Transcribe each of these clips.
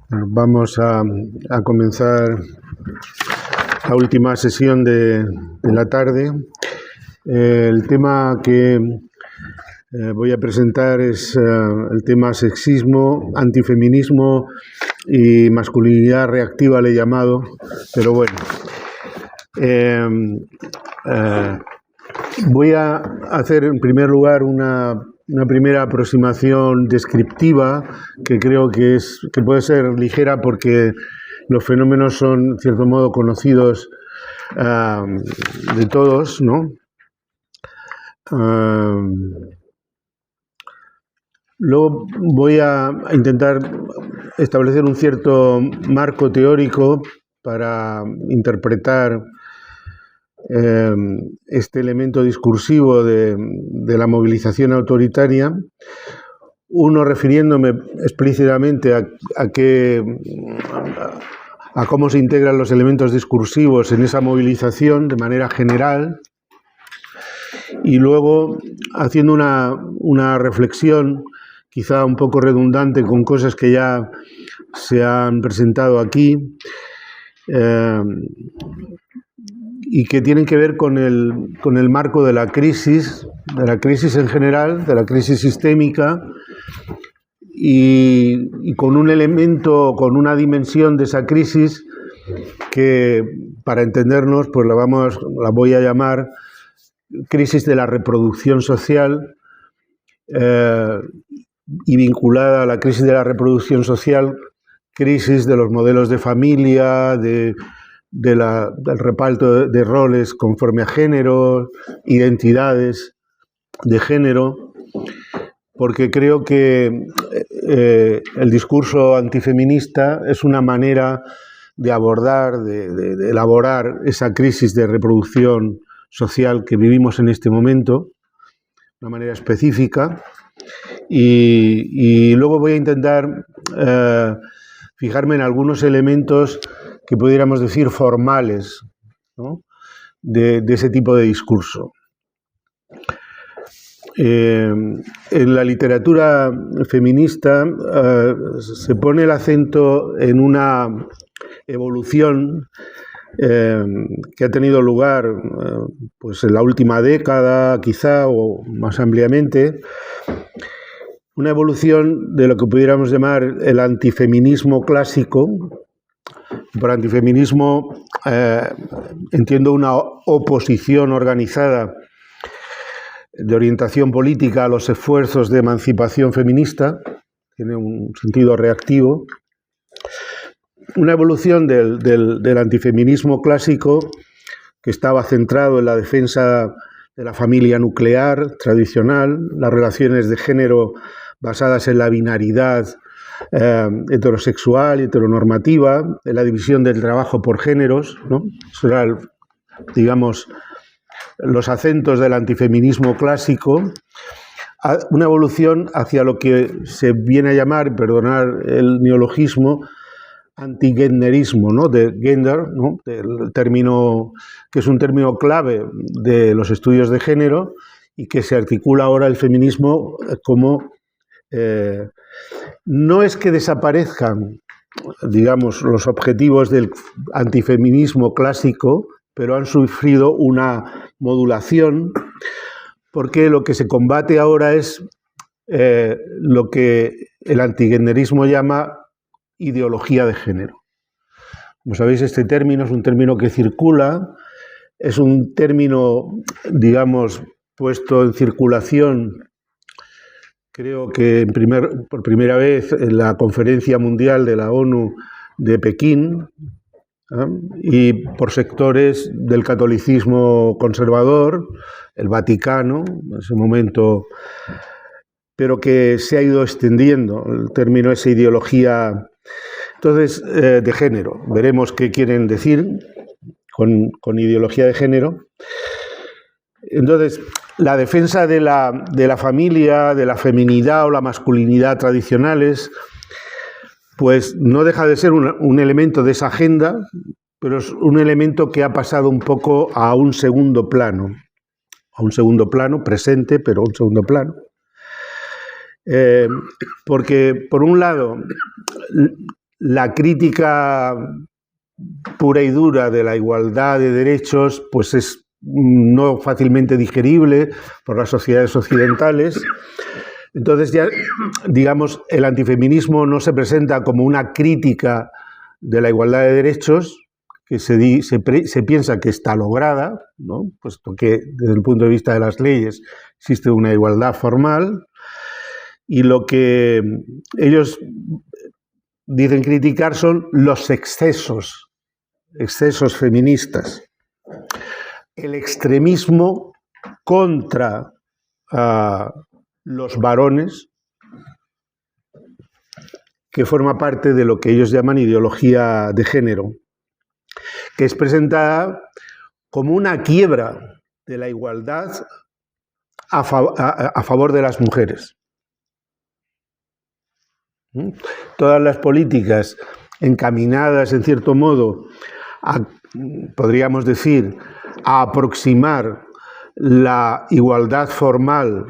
Bueno, vamos a comenzar la última sesión de la tarde. El tema que voy a presentar es el tema sexismo, antifeminismo y masculinidad reactiva, le he llamado, pero bueno. Voy a hacer en primer lugar una primera aproximación descriptiva que creo que puede ser ligera porque los fenómenos son, en cierto modo, conocidos de todos, ¿no? Luego voy a intentar establecer un cierto marco teórico para interpretar este elemento discursivo de la movilización autoritaria, uno refiriéndome explícitamente a cómo se integran los elementos discursivos en esa movilización de manera general, y luego haciendo una reflexión quizá un poco redundante con cosas que ya se han presentado aquí, y que tienen que ver con el marco de la crisis en general, de la crisis sistémica, y con un elemento, con una dimensión de esa crisis que, para entendernos, pues la voy a llamar crisis de la reproducción social, y vinculada a la crisis de la reproducción social, crisis de los modelos de familia, del reparto de roles conforme a género, identidades de género, porque creo que el discurso antifeminista es una manera de abordar, de elaborar esa crisis de reproducción social que vivimos en este momento, de una manera específica, y luego voy a intentar fijarme en algunos elementos que pudiéramos decir formales, ¿no?, de ese tipo de discurso. En la literatura feminista se pone el acento en una evolución que ha tenido lugar pues en la última década, quizá, o más ampliamente, una evolución de lo que pudiéramos llamar el antifeminismo clásico. Por antifeminismo entiendo una oposición organizada de orientación política a los esfuerzos de emancipación feminista, tiene un sentido reactivo. Una evolución del antifeminismo clásico que estaba centrado en la defensa de la familia nuclear tradicional, las relaciones de género basadas en la binaridad heterosexual y heteronormativa, en la división del trabajo por géneros, ¿no? Eso era, digamos, los acentos del antifeminismo clásico. Una evolución hacia lo que se viene a llamar, perdonar el neologismo, antigenderismo, ¿no?, de gender, ¿no?, el término que es un término clave de los estudios de género y que se articula ahora el feminismo como no es que desaparezcan, digamos, los objetivos del antifeminismo clásico, pero han sufrido una modulación, porque lo que se combate ahora es lo que el antigenderismo llama ideología de género. Como sabéis, este término es un término que circula, es un término, digamos, puesto en circulación, creo que por primera vez en la Conferencia Mundial de la ONU de Pekín, y por sectores del catolicismo conservador, el Vaticano, en ese momento, pero que se ha ido extendiendo el término, esa ideología, entonces, de género. Veremos qué quieren decir con ideología de género. Entonces, la defensa de la familia, de la feminidad o la masculinidad tradicionales, pues no deja de ser un elemento de esa agenda, pero es un elemento que ha pasado un poco a un segundo plano presente, pero un segundo plano. Porque, por un lado, la crítica pura y dura de la igualdad de derechos pues es no fácilmente digerible por las sociedades occidentales. Entonces ya, digamos, el antifeminismo no se presenta como una crítica de la igualdad de derechos, que se piensa que está lograda, ¿no? Puesto que desde el punto de vista de las leyes existe una igualdad formal, y lo que ellos dicen criticar son los excesos feministas, el extremismo contra los varones, que forma parte de lo que ellos llaman ideología de género, que es presentada como una quiebra de la igualdad a favor de las mujeres. Todas las políticas encaminadas, en cierto modo, podríamos decir, a aproximar la igualdad formal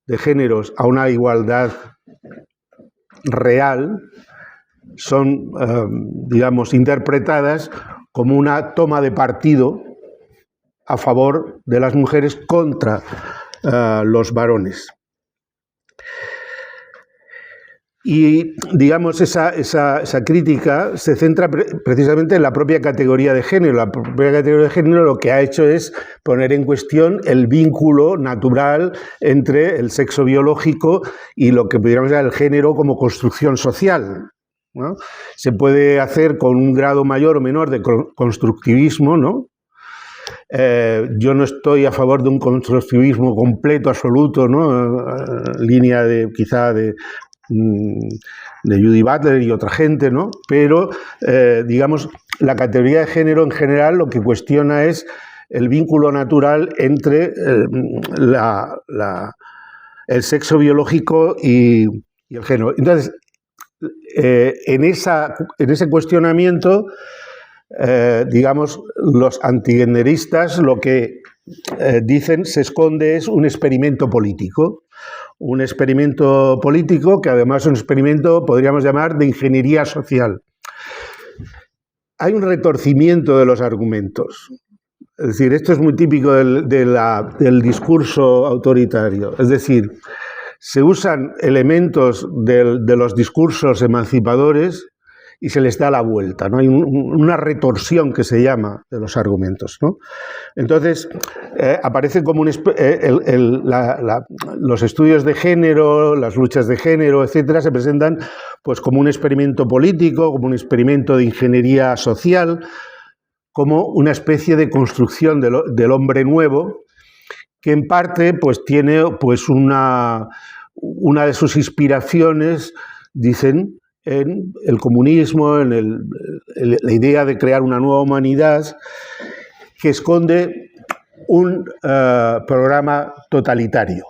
de géneros a una igualdad real, son, digamos, interpretadas como una toma de partido a favor de las mujeres contra los varones. Y, digamos, esa crítica se centra precisamente en la propia categoría de género. La propia categoría de género lo que ha hecho es poner en cuestión el vínculo natural entre el sexo biológico y lo que pudiéramos llamar el género como construcción social, ¿no? Se puede hacer con un grado mayor o menor de constructivismo, ¿no? Yo no estoy a favor de un constructivismo completo, absoluto, ¿no? Línea de quizá de Judy Butler y otra gente, ¿no? Pero, digamos, la categoría de género en general lo que cuestiona es el vínculo natural entre el sexo biológico y el género. Entonces, en ese cuestionamiento, digamos, los antigenderistas lo que dicen se esconde es un experimento político. Un experimento político que además es un experimento, podríamos llamar, de ingeniería social. Hay un retorcimiento de los argumentos. Es decir, esto es muy típico del discurso autoritario. Es decir, se usan elementos de los discursos emancipadores y se les da la vuelta, ¿no? Hay una retorsión que se llama de los argumentos, ¿no? Entonces, aparece como los estudios de género, las luchas de género, etcétera, se presentan pues como un experimento político, como un experimento de ingeniería social, como una especie de construcción del hombre nuevo, que en parte pues tiene pues una de sus inspiraciones, dicen, en el comunismo, en la idea de crear una nueva humanidad que esconde un programa totalitario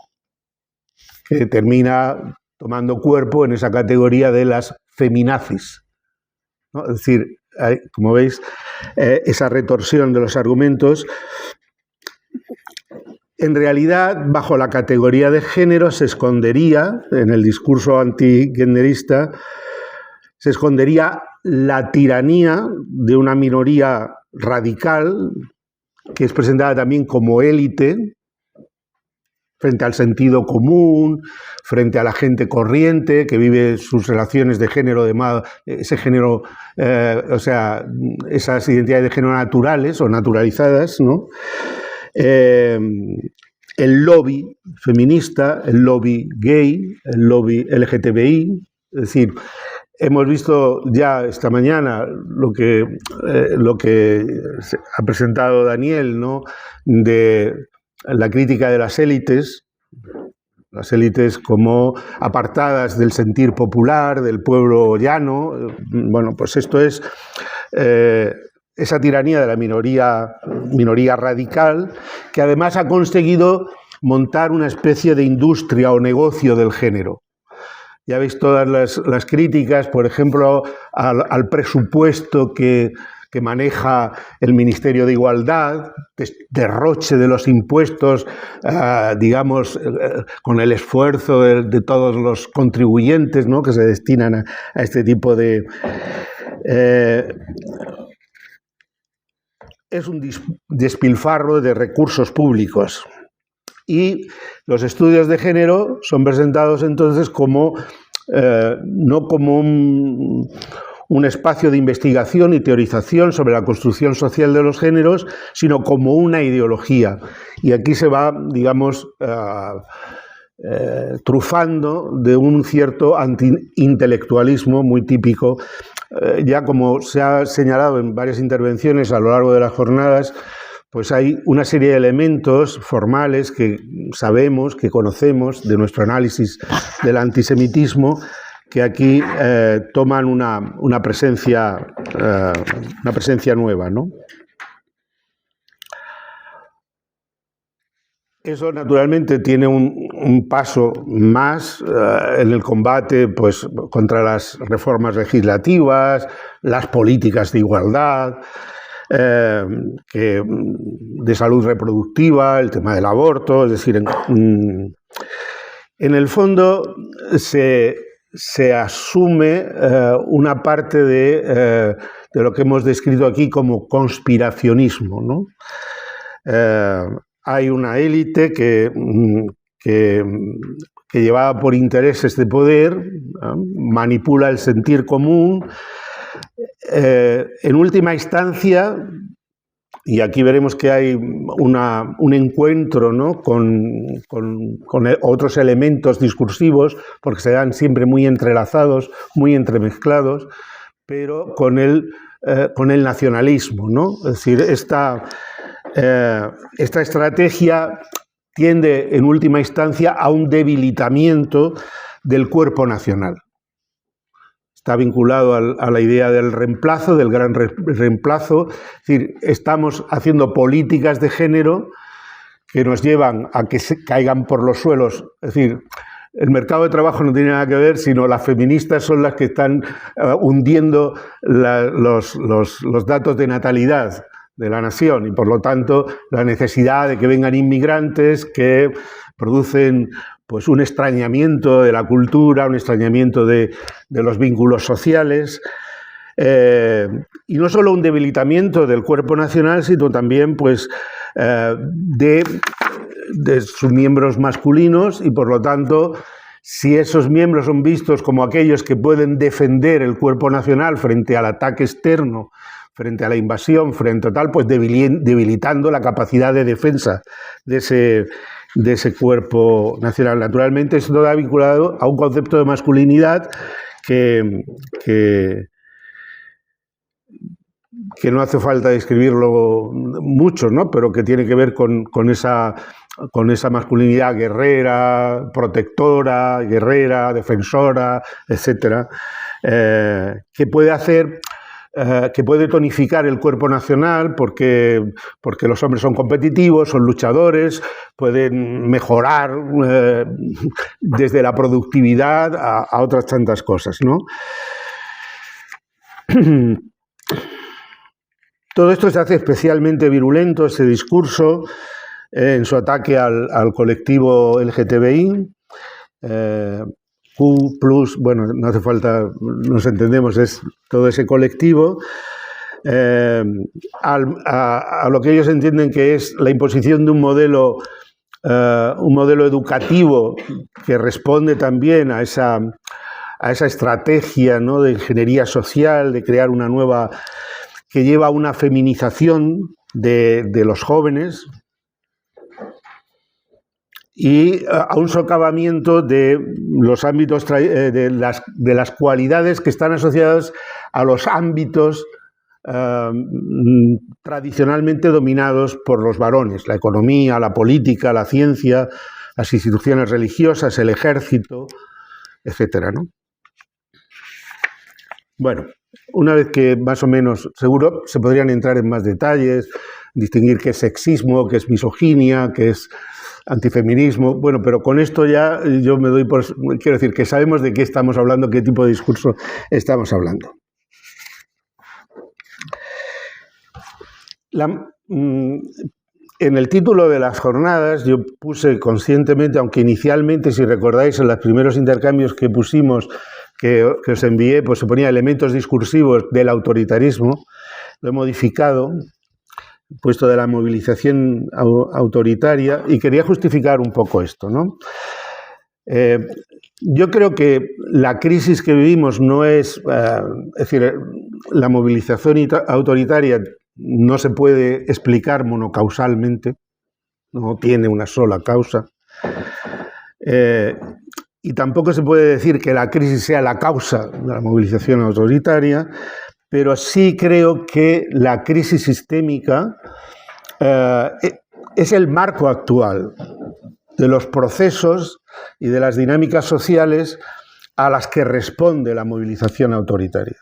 que termina tomando cuerpo en esa categoría de las feminazis, ¿no? Es decir, como veis, esa retorsión de los argumentos. En realidad, bajo la categoría de género se escondería, en el discurso antigenderista, se escondería la tiranía de una minoría radical, que es presentada también como élite, frente al sentido común, frente a la gente corriente que vive sus relaciones de género, ese género, o sea, esas identidades de género naturales o naturalizadas, ¿no? El lobby feminista, el lobby gay, el lobby LGTBI, es decir, hemos visto ya esta mañana lo que ha presentado Daniel, ¿no? De la crítica de las élites como apartadas del sentir popular, del pueblo llano. Bueno, pues esto es esa tiranía de la minoría radical, que además ha conseguido montar una especie de industria o negocio del género. Ya veis todas las críticas, por ejemplo, al presupuesto que que maneja el Ministerio de Igualdad, derroche de los impuestos, digamos, con el esfuerzo de todos los contribuyentes, ¿no?, que se destinan a este tipo de... es un despilfarro de recursos públicos. Y los estudios de género son presentados entonces como, no como un espacio de investigación y teorización sobre la construcción social de los géneros, sino como una ideología. Y aquí se va, digamos, trufando de un cierto antiintelectualismo muy típico. Ya como se ha señalado en varias intervenciones a lo largo de las jornadas, pues hay una serie de elementos formales que sabemos, que conocemos de nuestro análisis del antisemitismo, que aquí toman una presencia nueva, ¿no? Eso naturalmente tiene un paso más en el combate, pues, contra las reformas legislativas, las políticas de igualdad, de salud reproductiva, el tema del aborto. Es decir, en el fondo se asume una parte de lo que hemos descrito aquí como conspiracionismo, ¿no? Hay una élite que llevada por intereses de poder, manipula el sentir común. En última instancia, y aquí veremos que hay un encuentro, ¿no?, con otros elementos discursivos, porque se dan siempre muy entrelazados, muy entremezclados, pero con el nacionalismo, ¿no? Es decir, esta estrategia tiende en última instancia a un debilitamiento del cuerpo nacional. Está vinculado a la idea del reemplazo, del gran reemplazo. Es decir, estamos haciendo políticas de género que nos llevan a que se caigan por los suelos. Es decir, el mercado de trabajo no tiene nada que ver, sino las feministas son las que están hundiendo los datos de natalidad de la nación, y por lo tanto la necesidad de que vengan inmigrantes que producen, pues, un extrañamiento de la cultura, un extrañamiento de los vínculos sociales, y no solo un debilitamiento del cuerpo nacional, sino también, pues, de sus miembros masculinos, y por lo tanto, si esos miembros son vistos como aquellos que pueden defender el cuerpo nacional frente al ataque externo, frente a la invasión, frente a tal, pues debilitando la capacidad de defensa de ese cuerpo nacional. Naturalmente, esto está vinculado a un concepto de masculinidad que no hace falta describirlo mucho, ¿no?, pero que tiene que ver con esa masculinidad guerrera, protectora, guerrera, defensora, etcétera, que puede hacer... que puede tonificar el cuerpo nacional porque los hombres son competitivos, son luchadores, pueden mejorar desde la productividad a otras tantas cosas, ¿no? Todo esto se hace especialmente virulento, ese discurso, en su ataque al colectivo LGTBI. Q+, bueno, no hace falta, nos entendemos, es todo ese colectivo, a lo que ellos entienden que es la imposición de un modelo educativo que responde también a esa estrategia, ¿no?, de ingeniería social, de crear una nueva, que lleva a una feminización de los jóvenes, y a un socavamiento de los ámbitos, de las cualidades que están asociadas a los ámbitos tradicionalmente dominados por los varones: la economía, la política, la ciencia, las instituciones religiosas, el ejército, etcétera, ¿no? Bueno, una vez que más o menos, seguro se podrían entrar en más detalles, distinguir qué es sexismo, qué es misoginia, qué es antifeminismo. Bueno, pero con esto ya yo me doy por... Quiero decir que sabemos de qué estamos hablando, qué tipo de discurso estamos hablando. En el título de las jornadas yo puse conscientemente, aunque inicialmente, si recordáis, en los primeros intercambios que pusimos, que os envié, pues se ponía elementos discursivos del autoritarismo, lo he modificado, puesto de la movilización autoritaria, y quería justificar un poco esto, ¿no? Yo creo que la crisis que vivimos no es decir, la movilización autoritaria no se puede explicar monocausalmente, no tiene una sola causa, y tampoco se puede decir que la crisis sea la causa de la movilización autoritaria, pero sí creo que la crisis sistémica es el marco actual de los procesos y de las dinámicas sociales a las que responde la movilización autoritaria.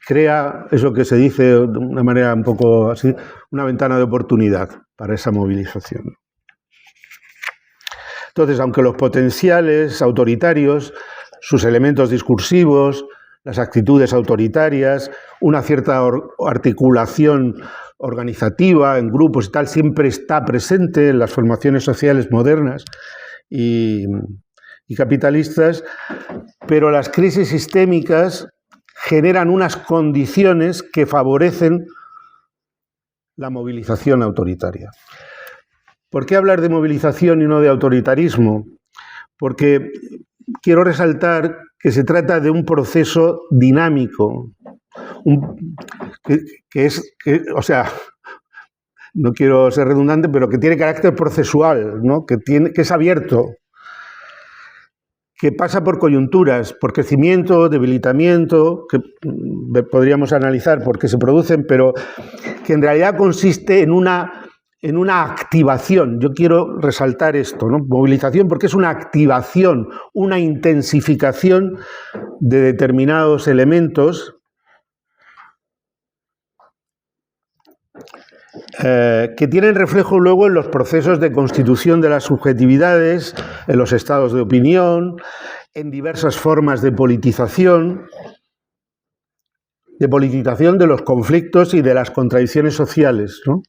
Crea eso que se dice de una manera un poco así, una ventana de oportunidad para esa movilización. Entonces, aunque los potenciales autoritarios, sus elementos discursivos, las actitudes autoritarias, una cierta articulación organizativa en grupos y tal, siempre está presente en las formaciones sociales modernas y capitalistas, pero las crisis sistémicas generan unas condiciones que favorecen la movilización autoritaria. ¿Por qué hablar de movilización y no de autoritarismo? Porque quiero resaltar que se trata de un proceso dinámico, o sea, no quiero ser redundante, pero que tiene carácter procesual, ¿no? que es abierto, que pasa por coyunturas, por crecimiento, debilitamiento, que podríamos analizar por qué se producen, pero que en realidad consiste en una activación. Yo quiero resaltar esto, ¿no? Movilización, porque es una activación, una intensificación de determinados elementos que tienen reflejo luego en los procesos de constitución de las subjetividades, en los estados de opinión, en diversas formas de politización de los conflictos y de las contradicciones sociales, ¿no?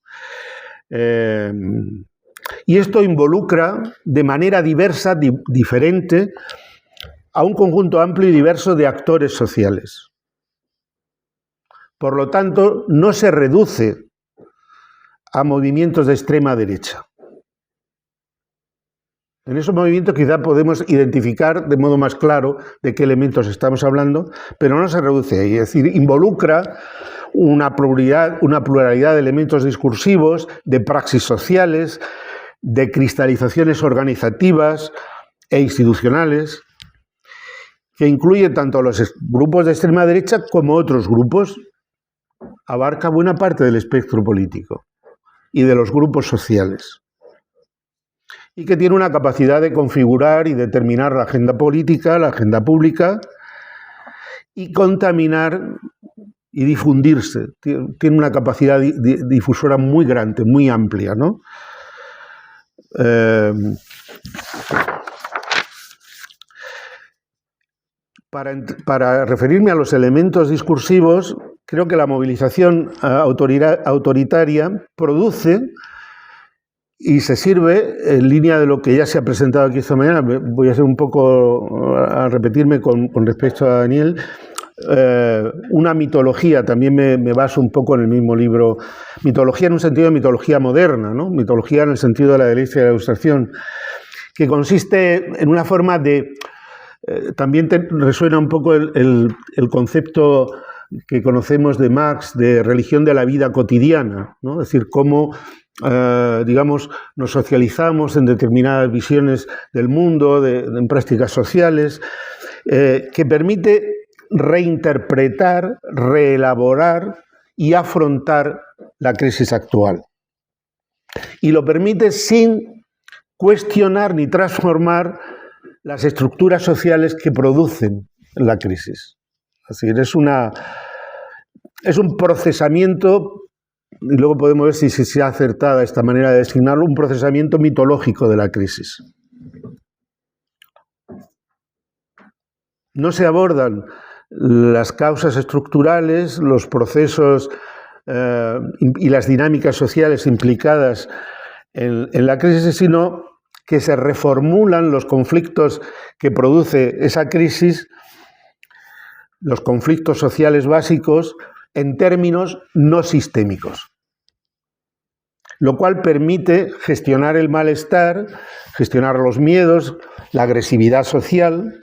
Y esto involucra de manera diversa, diferente, a un conjunto amplio y diverso de actores sociales. Por lo tanto, no se reduce a movimientos de extrema derecha. En esos movimientos quizá podemos identificar de modo más claro de qué elementos estamos hablando, pero no se reduce ahí, es decir, involucra una pluralidad de elementos discursivos, de praxis sociales, de cristalizaciones organizativas e institucionales, que incluye tanto a los grupos de extrema derecha como otros grupos, abarca buena parte del espectro político y de los grupos sociales, y que tiene una capacidad de configurar y determinar la agenda política, la agenda pública, y contaminar y difundirse. Tiene una capacidad difusora muy grande, muy amplia, ¿no? Para referirme a los elementos discursivos, creo que la movilización autoritaria produce y se sirve, en línea de lo que ya se ha presentado aquí esta mañana, voy a hacer un poco a repetirme con respecto a Daniel, una mitología, también me baso un poco en el mismo libro, mitología en un sentido de mitología moderna, ¿no? Mitología en el sentido de la delicia y la ilustración, que consiste en una forma de... también resuena un poco el concepto que conocemos de Marx de religión de la vida cotidiana, ¿no? Es decir, cómo, digamos, nos socializamos en determinadas visiones del mundo, en prácticas sociales, que permite reinterpretar, reelaborar y afrontar la crisis actual. Y lo permite sin cuestionar ni transformar las estructuras sociales que producen la crisis. Es decir, es un procesamiento, y luego podemos ver si se ha acertada esta manera de designarlo, un procesamiento mitológico de la crisis. No se abordan las causas estructurales, los procesos y las dinámicas sociales implicadas en la crisis, sino que se reformulan los conflictos que produce esa crisis, los conflictos sociales básicos, en términos no sistémicos, lo cual permite gestionar el malestar, gestionar los miedos, la agresividad social,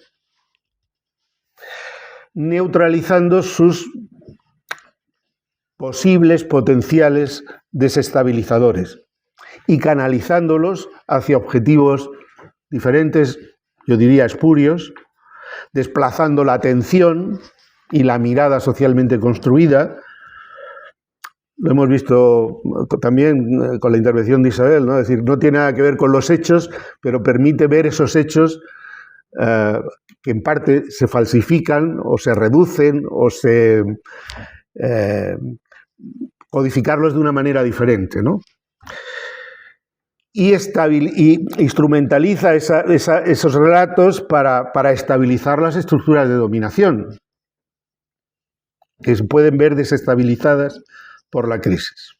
neutralizando sus posibles potenciales desestabilizadores y canalizándolos hacia objetivos diferentes, yo diría espurios, desplazando la atención y la mirada socialmente construida. Lo hemos visto también con la intervención de Isabel, ¿no? Es decir, no tiene nada que ver con los hechos, pero permite ver esos hechos que en parte se falsifican o se reducen o se codificarlos de una manera diferente, ¿no? Y instrumentaliza esos relatos para estabilizar las estructuras de dominación, que se pueden ver desestabilizadas por la crisis.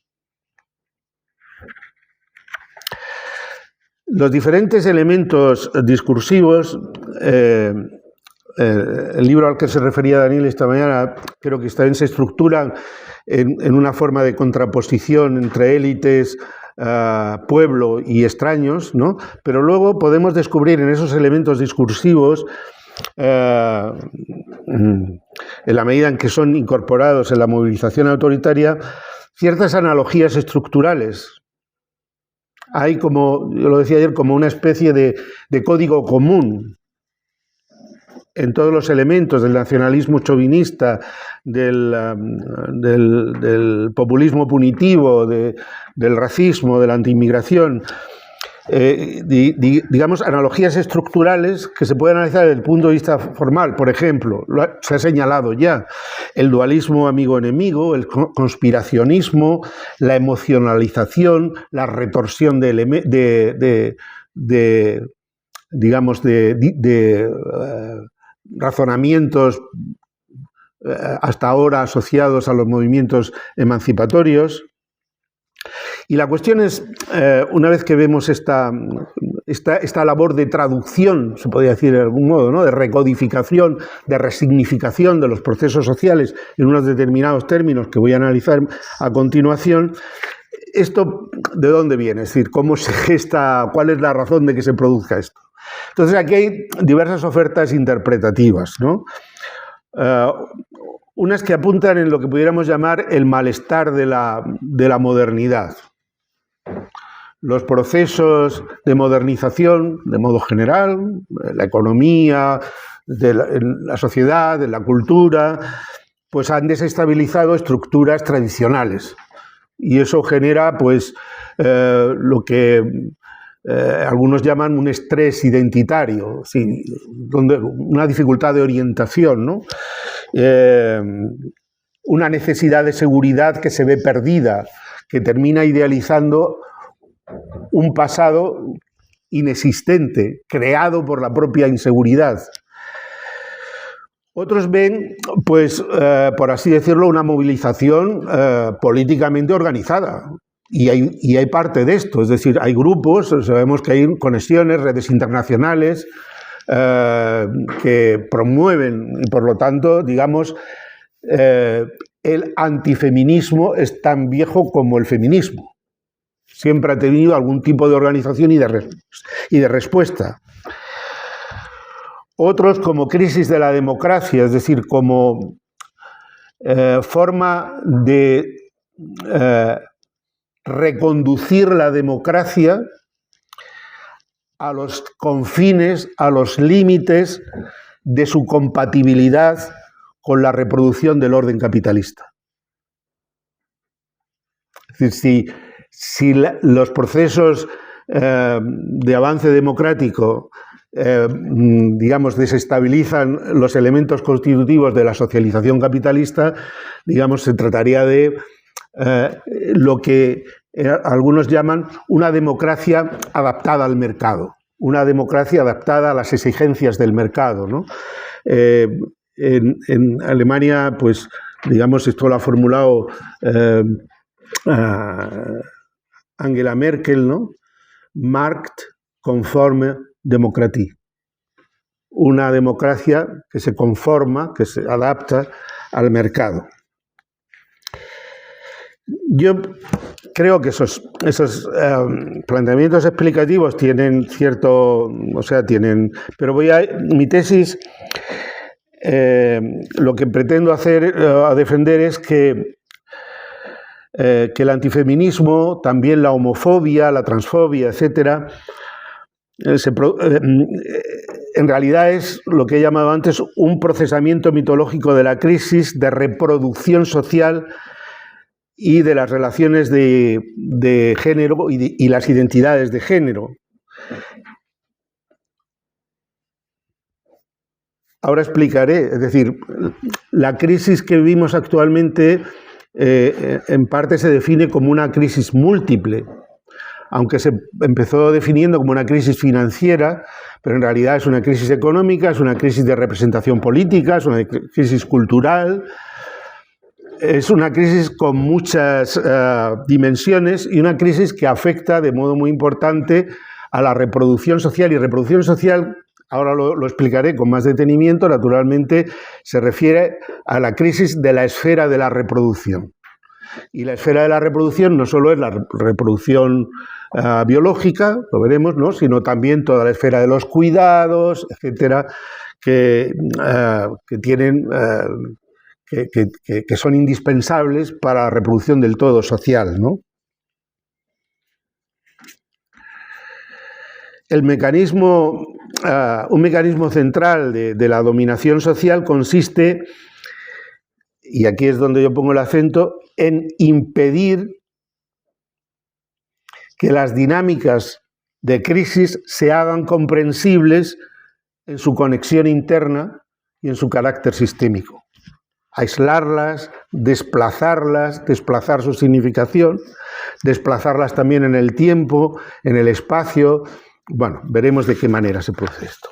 Los diferentes elementos discursivos, el libro al que se refería Daniel esta mañana, creo que también se estructuran en una forma de contraposición entre élites, pueblo y extraños, ¿no? Pero luego podemos descubrir en esos elementos discursivos, en la medida en que son incorporados en la movilización autoritaria, ciertas analogías estructurales. Hay, como yo lo decía ayer, como una especie de código común en todos los elementos del nacionalismo chauvinista, del populismo punitivo, del racismo, de la antiinmigración, digamos, analogías estructurales que se pueden analizar desde el punto de vista formal. Por ejemplo, se ha señalado ya el dualismo amigo-enemigo, el conspiracionismo, la emocionalización, la retorsión de razonamientos hasta ahora asociados a los movimientos emancipatorios. Y la cuestión es, una vez que vemos esta labor de traducción, se podría decir de algún modo, ¿no?, de recodificación, de resignificación de los procesos sociales en unos determinados términos que voy a analizar a continuación, ¿esto de dónde viene? Es decir, ¿cómo se gesta? ¿Cuál es la razón de que se produzca esto? Entonces aquí hay diversas ofertas interpretativas, ¿no? Unas que apuntan en lo que pudiéramos llamar el malestar de la modernidad. Los procesos de modernización, de modo general, la economía, la sociedad, de la cultura, pues han desestabilizado estructuras tradicionales. Y eso genera, pues, lo que algunos llaman un estrés identitario, ¿sí?, una dificultad de orientación, ¿no? Una necesidad de seguridad que se ve perdida, que termina idealizando un pasado inexistente, creado por la propia inseguridad. Otros ven, pues, por así decirlo, una movilización políticamente organizada. Y hay parte de esto, es decir, hay grupos, sabemos que hay conexiones, redes internacionales que promueven, y por lo tanto, digamos, el antifeminismo es tan viejo como el feminismo. Siempre ha tenido algún tipo de organización y de respuesta. Otros como crisis de la democracia, es decir, como forma de reconducir la democracia a los confines, a los límites de su compatibilidad con la reproducción del orden capitalista. Es decir, si los procesos de avance democrático digamos, desestabilizan los elementos constitutivos de la socialización capitalista, digamos, se trataría de lo que algunos llaman una democracia adaptada al mercado, una democracia adaptada a las exigencias del mercado, ¿no? en Alemania, pues, digamos, esto lo ha formulado Angela Merkel, ¿no? Marktkonforme Demokratie. Una democracia que se conforma, que se adapta al mercado. Yo creo que esos planteamientos explicativos tienen cierto, pero mi tesis, lo que pretendo defender es que el antifeminismo, también la homofobia, la transfobia, etcétera, en realidad es lo que he llamado antes un procesamiento mitológico de la crisis de reproducción social y de las relaciones de género y las identidades de género. Ahora explicaré, es decir, la crisis que vivimos actualmente en parte se define como una crisis múltiple, aunque se empezó definiendo como una crisis financiera, pero en realidad es una crisis económica, es una crisis de representación política, es una crisis cultural, es una crisis con muchas dimensiones y una crisis que afecta de modo muy importante a la reproducción social. Y reproducción social, ahora lo explicaré con más detenimiento, naturalmente se refiere a la crisis de la esfera de la reproducción. Y la esfera de la reproducción no solo es la reproducción biológica, lo veremos, ¿no?, sino también toda la esfera de los cuidados, etcétera, que son indispensables para la reproducción del todo social, ¿no? Un mecanismo central de la dominación social consiste, y aquí es donde yo pongo el acento, en impedir que las dinámicas de crisis se hagan comprensibles en su conexión interna y en su carácter sistémico. Aislarlas, desplazar su significación, desplazarlas también en el tiempo, en el espacio. Bueno, veremos de qué manera se produce esto.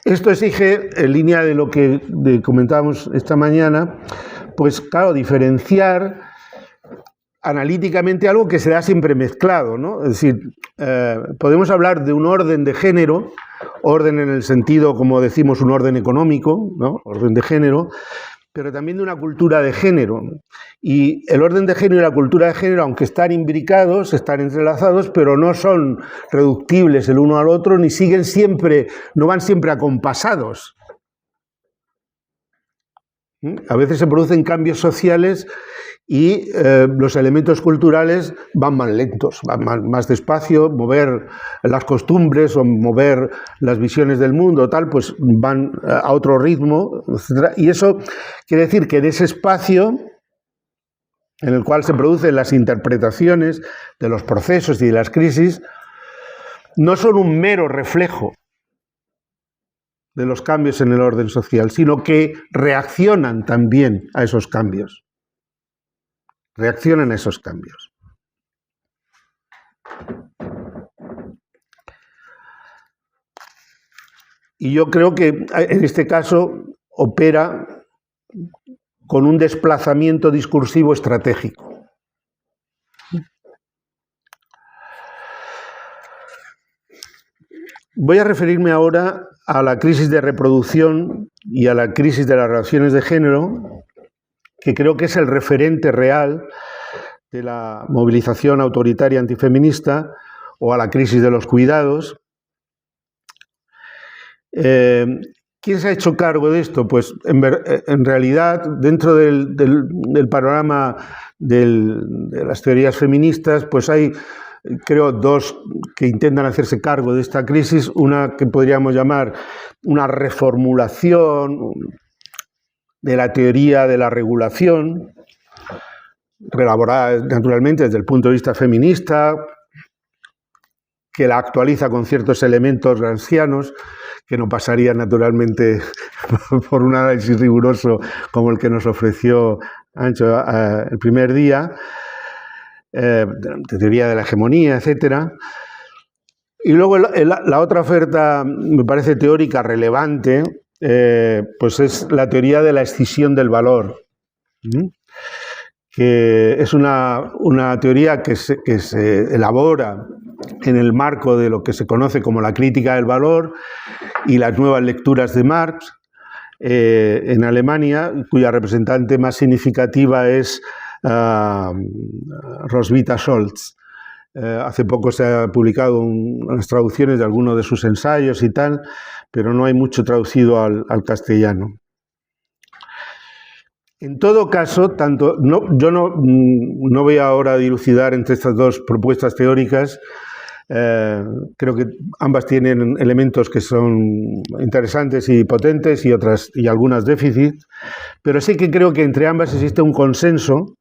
Esto exige, en línea de lo que comentábamos esta mañana, pues claro, diferenciar analíticamente algo que se da siempre mezclado, ¿no? Es decir, podemos hablar de un orden de género, orden en el sentido, como decimos, un orden económico, ¿no?, orden de género, pero también de una cultura de género. Y el orden de género y la cultura de género, aunque están imbricados, están entrelazados, pero no son reductibles el uno al otro, ni no van siempre acompasados. A veces se producen cambios sociales y los elementos culturales van más lentos, van más despacio, mover las costumbres o mover las visiones del mundo, tal, pues van a otro ritmo, etc. Y eso quiere decir que en ese espacio en el cual se producen las interpretaciones de los procesos y de las crisis, no son un mero reflejo de los cambios en el orden social, sino que reaccionan también a esos cambios. Reaccionan a esos cambios. Y yo creo que en este caso opera con un desplazamiento discursivo estratégico. Voy a referirme ahora a la crisis de reproducción y a la crisis de las relaciones de género, que creo que es el referente real de la movilización autoritaria antifeminista, o a la crisis de los cuidados. ¿Quién se ha hecho cargo de esto? Pues en realidad, dentro del panorama de las teorías feministas, pues hay, creo, dos que intentan hacerse cargo de esta crisis. Una que podríamos llamar una reformulación de la teoría de la regulación, reelaborada naturalmente desde el punto de vista feminista, que la actualiza con ciertos elementos gramscianos, que no pasarían naturalmente por un análisis riguroso como el que nos ofreció Ancho el primer día, de teoría de la hegemonía, etc. Y luego la otra oferta, me parece teórica relevante, pues es la teoría de la escisión del valor, que es una teoría que se elabora en el marco de lo que se conoce como la crítica del valor y las nuevas lecturas de Marx en Alemania, cuya representante más significativa es Roswitha Scholz. Hace poco se ha publicado unas traducciones de algunos de sus ensayos y tal, pero no hay mucho traducido al castellano. En todo caso, yo no voy ahora a dilucidar entre estas dos propuestas teóricas. Creo que ambas tienen elementos que son interesantes y potentes y algunas déficits, pero sí que creo que entre ambas existe un consenso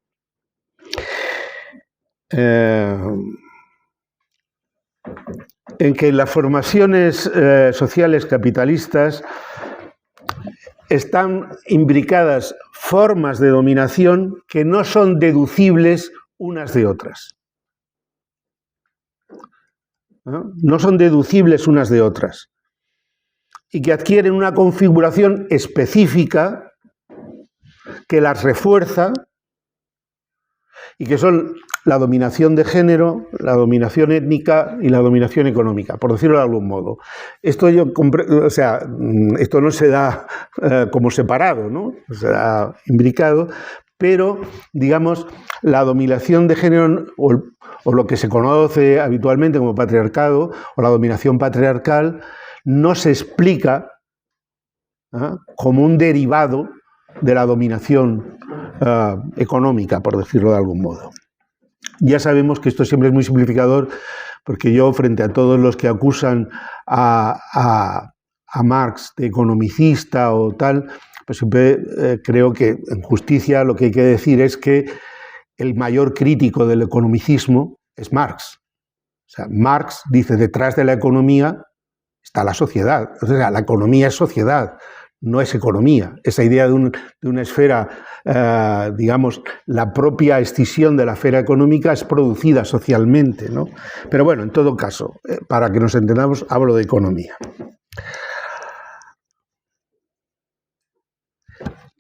en que las formaciones sociales capitalistas están imbricadas formas de dominación que no son deducibles unas de otras. No son deducibles unas de otras. Y que adquieren una configuración específica que las refuerza y que son la dominación de género, la dominación étnica y la dominación económica, por decirlo de algún modo. Esto esto no se da como separado, ¿no? Se da imbricado, pero, digamos, la dominación de género o lo que se conoce habitualmente como patriarcado o la dominación patriarcal no se explica como un derivado de la dominación económica, por decirlo de algún modo. Ya sabemos que esto siempre es muy simplificador, porque yo, frente a todos los que acusan a Marx de economicista o tal, pues siempre creo que en justicia lo que hay que decir es que el mayor crítico del economicismo es Marx. O sea, Marx dice, detrás de la economía está la sociedad. O sea, la economía es sociedad, no es economía. Esa idea de una esfera, digamos, la propia escisión de la esfera económica es producida socialmente, ¿no? Pero bueno, en todo caso, para que nos entendamos, hablo de economía.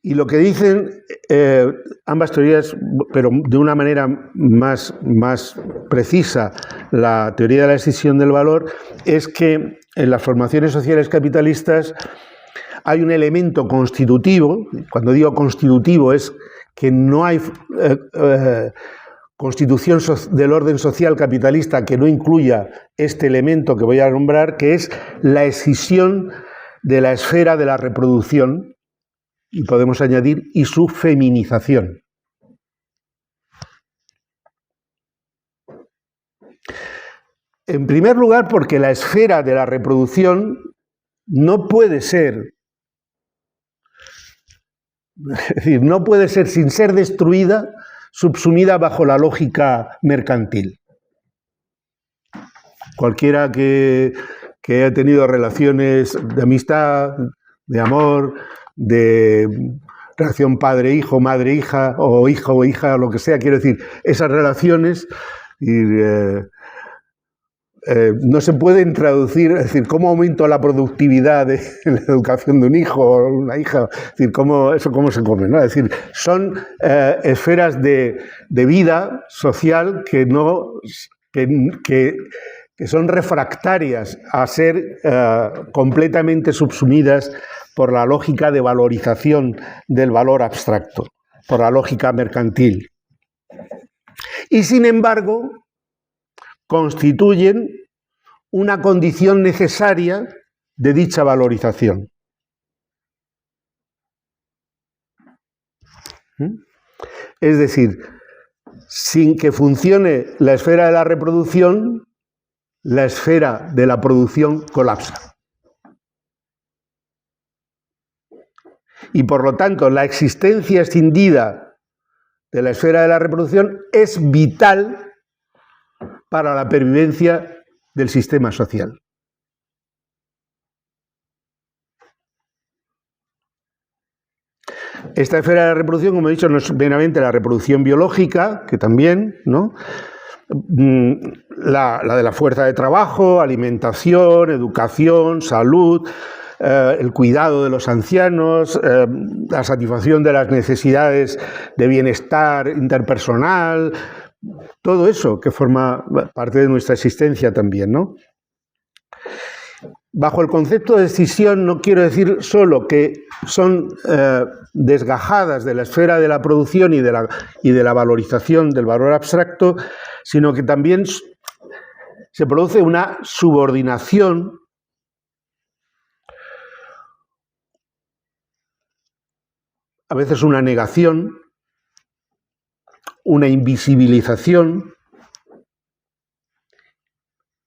Y lo que dicen ambas teorías, pero de una manera más precisa, la teoría de la escisión del valor, es que en las formaciones sociales capitalistas hay un elemento constitutivo. Cuando digo constitutivo es que no hay constitución del orden social capitalista que no incluya este elemento que voy a nombrar, que es la escisión de la esfera de la reproducción, y podemos añadir, y su feminización. En primer lugar, porque la esfera de la reproducción no puede ser, es decir, no puede ser, sin ser destruida, subsumida bajo la lógica mercantil. Cualquiera que haya tenido relaciones de amistad, de amor, de relación padre-hijo, madre-hija, o hijo o hija, lo que sea, quiero decir, esas relaciones no se pueden traducir, es decir, cómo aumento la productividad de la educación de un hijo o una hija, es decir, cómo se come, ¿no? Es decir, son esferas de vida social que son refractarias a ser completamente subsumidas por la lógica de valorización del valor abstracto, por la lógica mercantil. Y sin embargo, constituyen una condición necesaria de dicha valorización. Es decir, sin que funcione la esfera de la reproducción, la esfera de la producción colapsa. Y por lo tanto, la existencia escindida de la esfera de la reproducción es vital para la pervivencia del sistema social. Esta esfera de la reproducción, como he dicho, no es meramente la reproducción biológica, que también, ¿no?, la de la fuerza de trabajo, alimentación, educación, salud, el cuidado de los ancianos, la satisfacción de las necesidades de bienestar interpersonal, todo eso que forma parte de nuestra existencia también, ¿no? Bajo el concepto de decisión no quiero decir solo que son desgajadas de la esfera de la producción y de la valorización del valor abstracto, sino que también se produce una subordinación a veces una negación, una invisibilización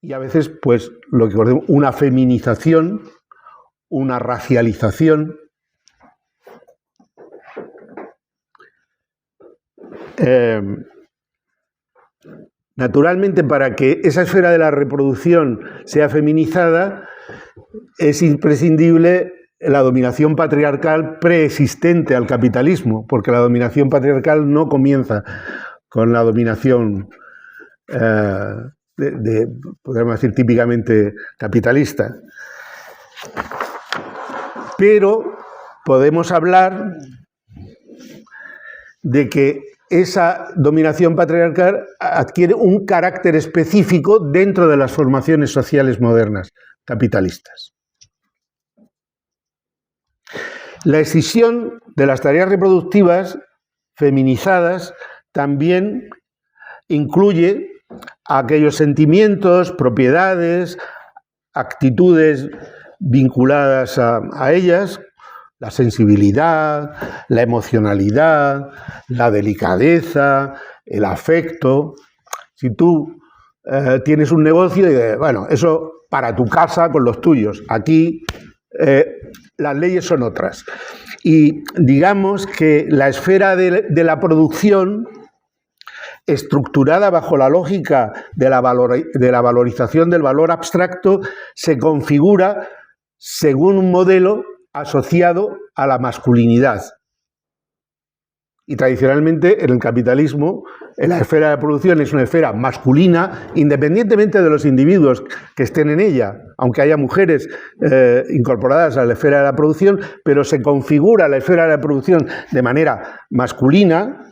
y a veces, pues, lo que conocemos, una feminización, una racialización. Naturalmente, para que esa esfera de la reproducción sea feminizada, es imprescindible la dominación patriarcal preexistente al capitalismo, porque la dominación patriarcal no comienza con la dominación, podríamos decir, típicamente capitalista. Pero podemos hablar de que esa dominación patriarcal adquiere un carácter específico dentro de las formaciones sociales modernas capitalistas. La escisión de las tareas reproductivas feminizadas también incluye aquellos sentimientos, propiedades, actitudes vinculadas a ellas, la sensibilidad, la emocionalidad, la delicadeza, el afecto. Si tú tienes un negocio y dices, bueno, eso para tu casa con los tuyos, aquí las leyes son otras. Y digamos que la esfera de la producción, estructurada bajo la lógica de la valorización del valor abstracto, se configura según un modelo asociado a la masculinidad. Y tradicionalmente en el capitalismo, en la esfera de producción es una esfera masculina, independientemente de los individuos que estén en ella, aunque haya mujeres incorporadas a la esfera de la producción, pero se configura la esfera de la producción de manera masculina,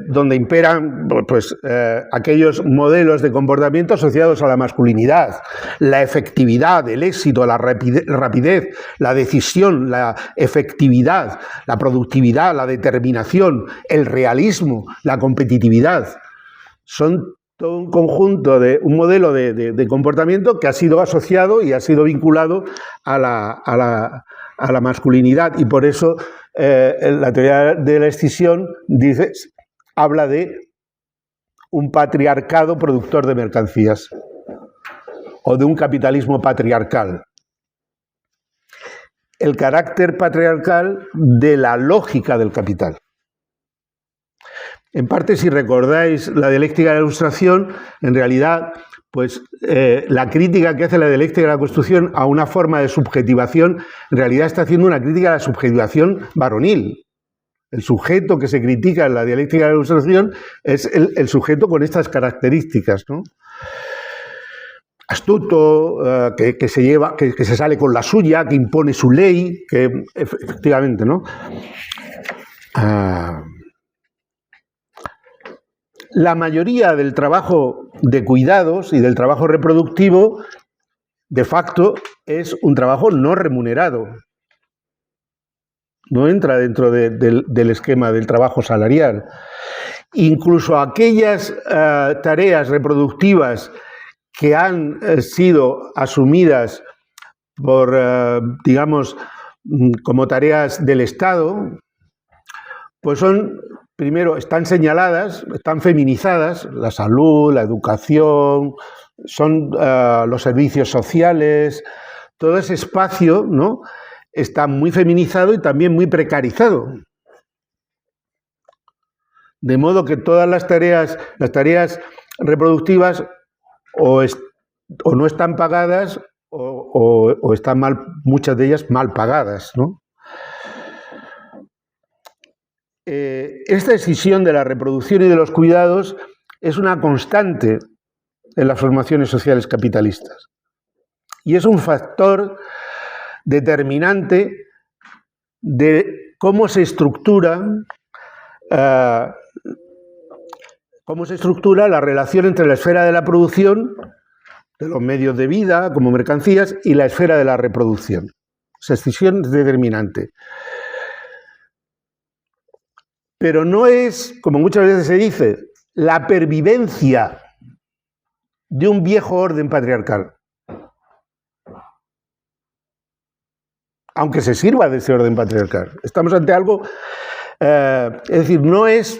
donde imperan pues, aquellos modelos de comportamiento asociados a la masculinidad, la efectividad, el éxito, la rapidez, la decisión, la efectividad, la productividad, la determinación, el realismo, la competitividad. Son todo un conjunto de un modelo de comportamiento que ha sido asociado y ha sido vinculado a la masculinidad, y por eso la teoría de la escisión habla de un patriarcado productor de mercancías o de un capitalismo patriarcal. El carácter patriarcal de la lógica del capital. En parte, si recordáis la dialéctica de la Ilustración, en realidad, pues la crítica que hace la dialéctica de la construcción a una forma de subjetivación, en realidad está haciendo una crítica a la subjetivación varonil. El sujeto que se critica en la dialéctica de la Ilustración es el sujeto con estas características, ¿no? Astuto, que se sale con la suya, que impone su ley, que efectivamente, ¿no? La mayoría del trabajo de cuidados y del trabajo reproductivo, de facto, es un trabajo no remunerado. No entra dentro del esquema del trabajo salarial. Incluso aquellas tareas reproductivas que han sido asumidas por, digamos, como tareas del Estado, pues son, primero, están señaladas, están feminizadas, la salud, la educación, son los servicios sociales, todo ese espacio, ¿no?, está muy feminizado y también muy precarizado. De modo que todas las tareas reproductivas o no están pagadas o están mal, muchas de ellas mal pagadas, ¿no? Esta escisión de la reproducción y de los cuidados es una constante en las formaciones sociales capitalistas. Y es un factor determinante de cómo se estructura la relación entre la esfera de la producción, de los medios de vida como mercancías, y la esfera de la reproducción. Esa escisión es determinante. Pero no es, como muchas veces se dice, la pervivencia de un viejo orden patriarcal. Aunque se sirva de ese orden patriarcal. Estamos ante algo, es decir, no es,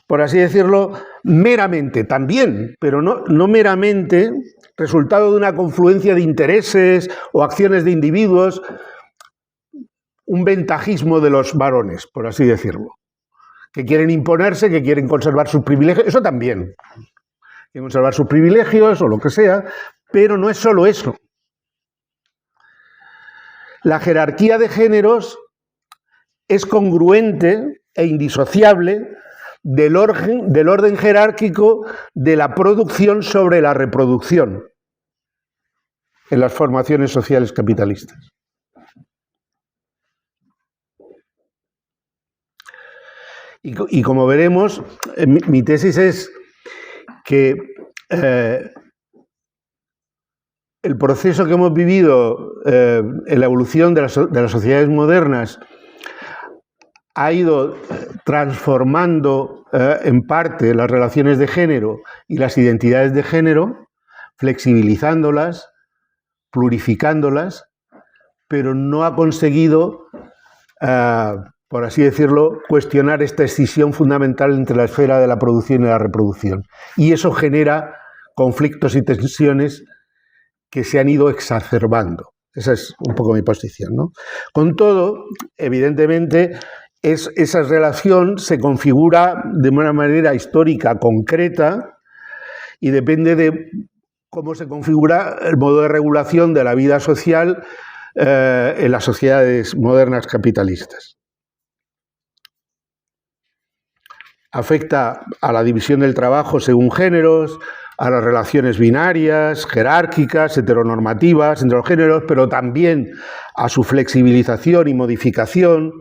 por así decirlo, meramente, también, pero no meramente resultado de una confluencia de intereses o acciones de individuos, un ventajismo de los varones, por así decirlo, que quieren imponerse, que quieren conservar sus privilegios, eso también, quieren conservar sus privilegios o lo que sea, pero no es solo eso. La jerarquía de géneros es congruente e indisociable del orden jerárquico de la producción sobre la reproducción en las formaciones sociales capitalistas. Y como veremos, mi tesis es que el proceso que hemos vivido en la evolución de las sociedades modernas ha ido transformando en parte las relaciones de género y las identidades de género, flexibilizándolas, plurificándolas, pero no ha conseguido, por así decirlo, cuestionar esta escisión fundamental entre la esfera de la producción y la reproducción. Y eso genera conflictos y tensiones que se han ido exacerbando. Esa es un poco mi posición, ¿no? Con todo, evidentemente, esa relación se configura de una manera histórica concreta y depende de cómo se configura el modo de regulación de la vida social en las sociedades modernas capitalistas. Afecta a la división del trabajo según géneros, a las relaciones binarias, jerárquicas, heteronormativas entre los géneros, pero también a su flexibilización y modificación,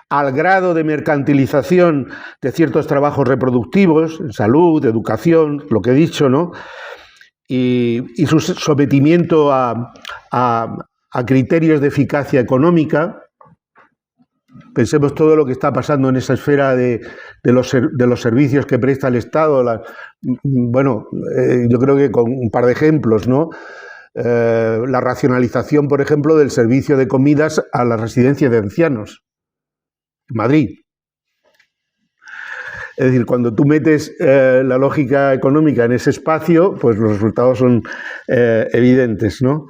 al grado de mercantilización de ciertos trabajos reproductivos, en salud, educación, lo que he dicho, ¿no? Y su sometimiento a criterios de eficacia económica. Pensemos todo lo que está pasando en esa esfera de los servicios que presta el Estado. Yo creo que con un par de ejemplos, ¿no? La racionalización, por ejemplo, del servicio de comidas a las residencias de ancianos en Madrid. Es decir, cuando tú metes la lógica económica en ese espacio, pues los resultados son evidentes, ¿no?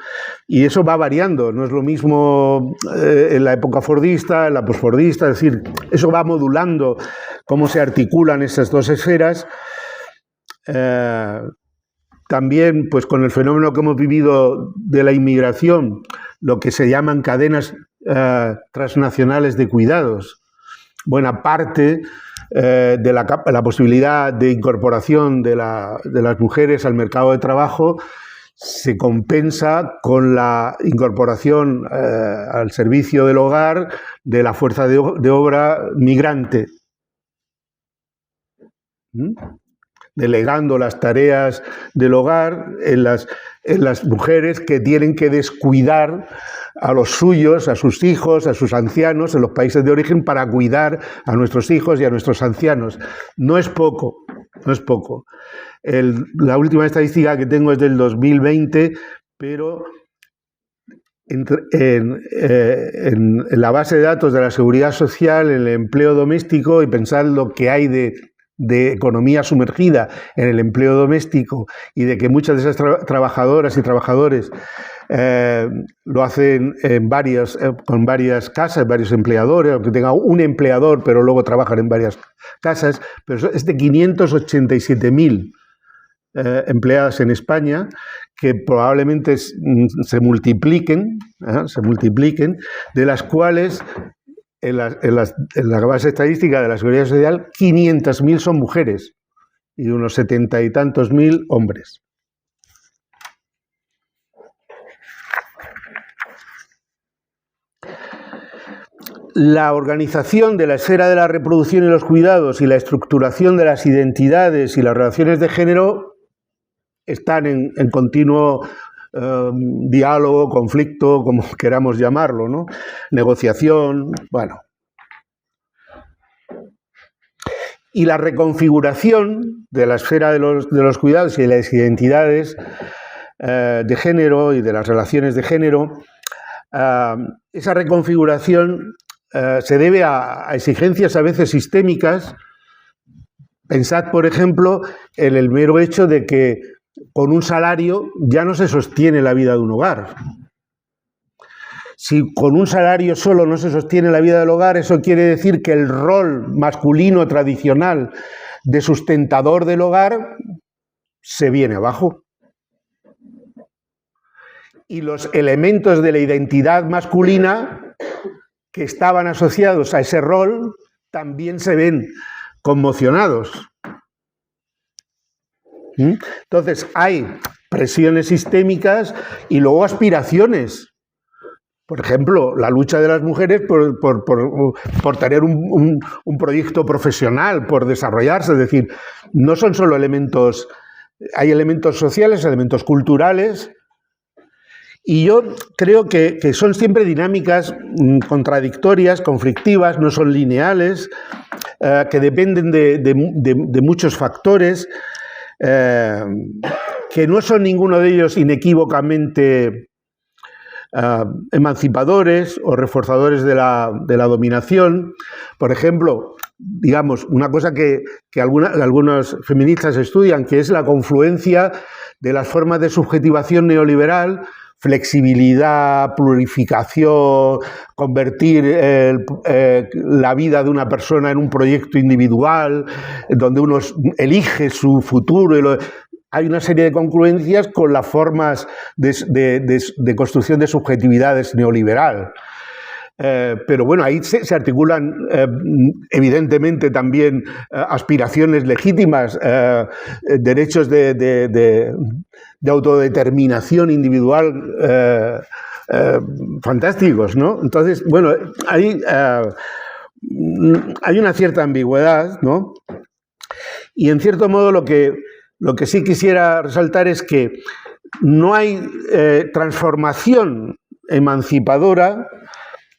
Y eso va variando, no es lo mismo en la época fordista, en la posfordista, es decir, eso va modulando cómo se articulan esas dos esferas. También, pues con el fenómeno que hemos vivido de la inmigración, lo que se llaman cadenas transnacionales de cuidados, buena parte de la posibilidad de incorporación de las mujeres al mercado de trabajo se compensa con la incorporación al servicio del hogar de la fuerza de obra migrante, delegando las tareas del hogar en las mujeres que tienen que descuidar a los suyos, a sus hijos, a sus ancianos en los países de origen para cuidar a nuestros hijos y a nuestros ancianos. No es poco, no es poco. La última estadística que tengo es del 2020, pero en la base de datos de la Seguridad Social, en el empleo doméstico, y pensar lo que hay de economía sumergida en el empleo doméstico y de que muchas de esas trabajadoras y trabajadores lo hacen con varias casas, varios empleadores, aunque tenga un empleador, pero luego trabajan en varias casas, pero es de 587.000 empleadas en España, que probablemente se multipliquen, de las cuales en la base estadística de la Seguridad Social, 500.000 son mujeres. y de unos 70 y tantos mil hombres. La organización de la esfera de la reproducción y los cuidados y la estructuración de las identidades y las relaciones de género están en continuo diálogo, conflicto, como queramos llamarlo, ¿no? Negociación, bueno. Y la reconfiguración de la esfera de los cuidados y de las identidades de género y de las relaciones de género, esa reconfiguración se debe a exigencias a veces sistémicas. Pensad, por ejemplo, en el mero hecho de que con un salario ya no se sostiene la vida de un hogar. Si con un salario solo no se sostiene la vida del hogar, eso quiere decir que el rol masculino tradicional de sustentador del hogar se viene abajo. Y los elementos de la identidad masculina que estaban asociados a ese rol también se ven conmocionados. Entonces hay presiones sistémicas y luego aspiraciones. Por ejemplo, la lucha de las mujeres por tener un proyecto profesional, por desarrollarse. Es decir, no son solo elementos, hay elementos sociales, elementos culturales. Y yo creo que son siempre dinámicas contradictorias, conflictivas, no son lineales, que dependen de muchos factores, que no son ninguno de ellos inequívocamente emancipadores o reforzadores de la dominación. Por ejemplo, digamos, una cosa que algunos feministas estudian, que es la confluencia de las formas de subjetivación neoliberal, flexibilidad, plurificación, convertir la vida de una persona en un proyecto individual, donde uno elige su futuro. Hay una serie de congruencias con las formas de construcción de subjetividades neoliberal. Pero bueno, ahí se articulan evidentemente también aspiraciones legítimas, derechos de autodeterminación individual fantásticos, ¿no? Entonces, bueno, hay una cierta ambigüedad, ¿no? Y en cierto modo lo que sí quisiera resaltar es que no hay transformación emancipadora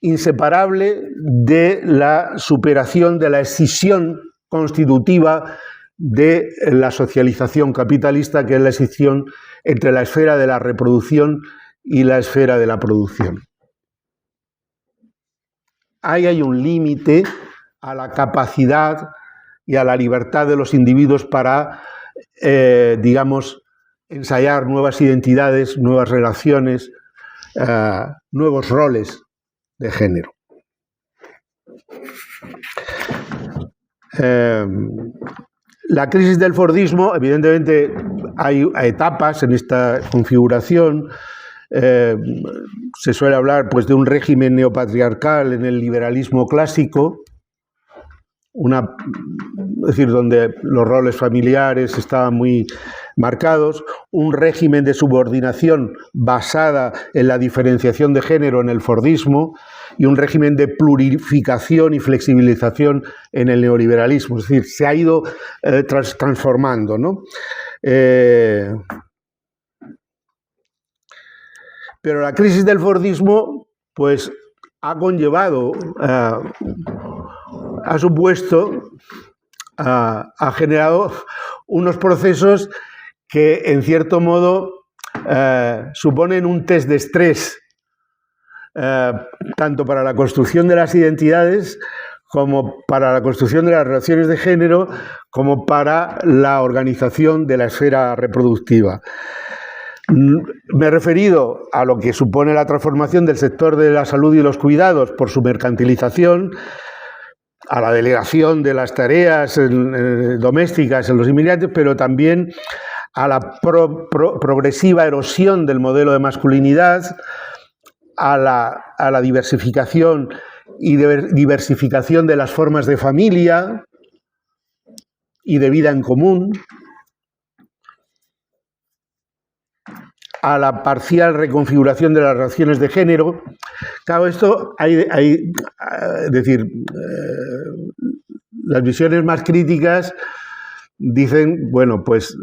inseparable de la superación de la escisión constitutiva de la socialización capitalista, que es la escisión entre la esfera de la reproducción y la esfera de la producción. Ahí hay un límite a la capacidad y a la libertad de los individuos para, digamos, ensayar nuevas identidades, nuevas relaciones, nuevos roles de género. La crisis del fordismo, evidentemente hay etapas en esta configuración. Se suele hablar pues de un régimen neopatriarcal en el liberalismo clásico, es decir, donde los roles familiares estaban muy marcados, un régimen de subordinación basada en la diferenciación de género en el fordismo y un régimen de plurificación y flexibilización en el neoliberalismo. Es decir, se ha ido transformando, ¿no? Pero la crisis del fordismo pues, ha conllevado, ha supuesto, ha generado unos procesos que, en cierto modo, suponen un test de estrés, tanto para la construcción de las identidades como para la construcción de las relaciones de género, como para la organización de la esfera reproductiva. Me he referido a lo que supone la transformación del sector de la salud y los cuidados por su mercantilización, a la delegación de las tareas domésticas en los inmigrantes, pero también a la progresiva erosión del modelo de masculinidad, a la diversificación y diversificación de las formas de familia y de vida en común, a la parcial reconfiguración de las relaciones de género. Claro, esto es decir, las visiones más críticas dicen, bueno, pues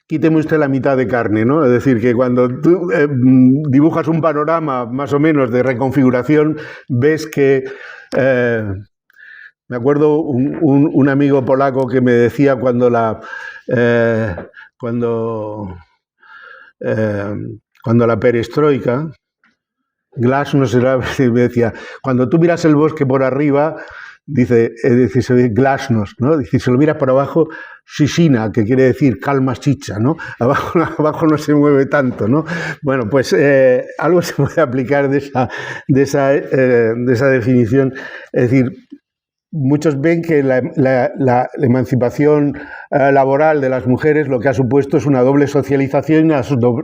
quíteme usted la mitad de carne, ¿no? Es decir, que cuando tú dibujas un panorama más o menos de reconfiguración, ves que... me acuerdo un amigo polaco que me decía cuando la perestroika, Glasnost me decía, cuando tú miras el bosque por arriba, dice Glasnost, ¿no? Dice, si lo miras por abajo, Shishina, que quiere decir calma chicha, ¿no? Abajo no se mueve tanto, ¿no? Bueno, pues algo se puede aplicar de esa definición. Es decir, muchos ven que la emancipación laboral de las mujeres lo que ha supuesto es una doble socialización y una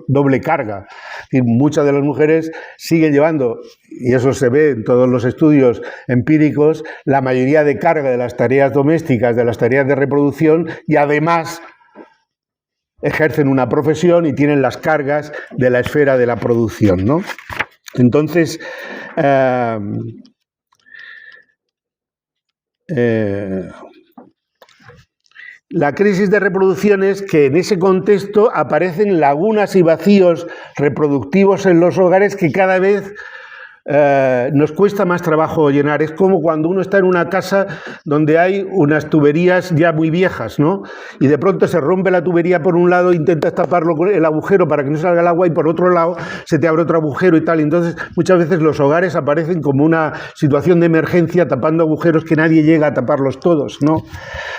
doble carga. Es decir, muchas de las mujeres siguen llevando, y eso se ve en todos los estudios empíricos, la mayoría de carga de las tareas domésticas, de las tareas de reproducción, y además ejercen una profesión y tienen las cargas de la esfera de la producción, ¿no? Entonces, la crisis de reproducción es que en ese contexto aparecen lagunas y vacíos reproductivos en los hogares que cada vez nos cuesta más trabajo llenar. Es como cuando uno está en una casa donde hay unas tuberías ya muy viejas, ¿no? Y de pronto se rompe la tubería por un lado, intentas taparlo con el agujero para que no salga el agua, y por otro lado se te abre otro agujero y tal. Entonces muchas veces los hogares aparecen como una situación de emergencia, tapando agujeros que nadie llega a taparlos todos, ¿no?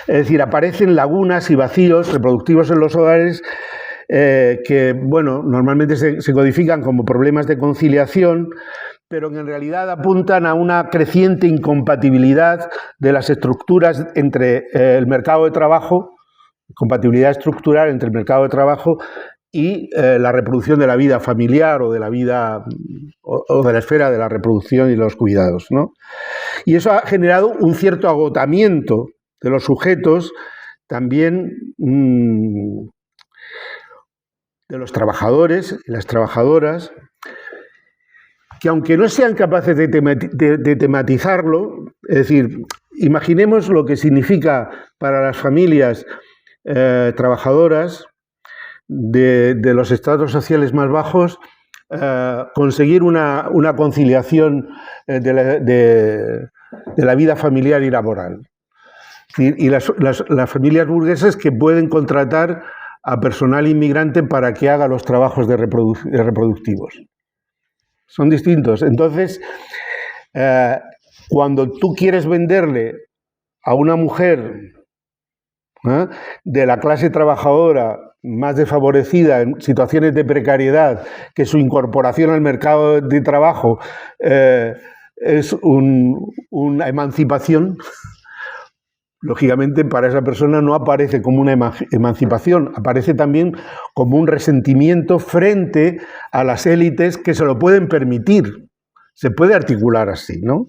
Es decir, aparecen lagunas y vacíos reproductivos en los hogares que, bueno, normalmente se codifican como problemas de conciliación, pero que en realidad apuntan a una creciente incompatibilidad de las estructuras entre el mercado de trabajo, compatibilidad estructural entre el mercado de trabajo y la reproducción de la vida familiar o de la vida o de la esfera de la reproducción y los cuidados, ¿no? Y eso ha generado un cierto agotamiento de los sujetos, también de los trabajadores y las trabajadoras, que aunque no sean capaces de tematizarlo, es decir, imaginemos lo que significa para las familias trabajadoras de los estratos sociales más bajos conseguir una conciliación de la vida familiar y laboral. Y las familias burguesas que pueden contratar a personal inmigrante para que haga los trabajos reproductivos. Son distintos. Entonces, cuando tú quieres venderle a una mujer de la clase trabajadora más desfavorecida, en situaciones de precariedad, que su incorporación al mercado de trabajo es una emancipación, lógicamente para esa persona no aparece como una emancipación, aparece también como un resentimiento frente a las élites que se lo pueden permitir. Se puede articular así, ¿no?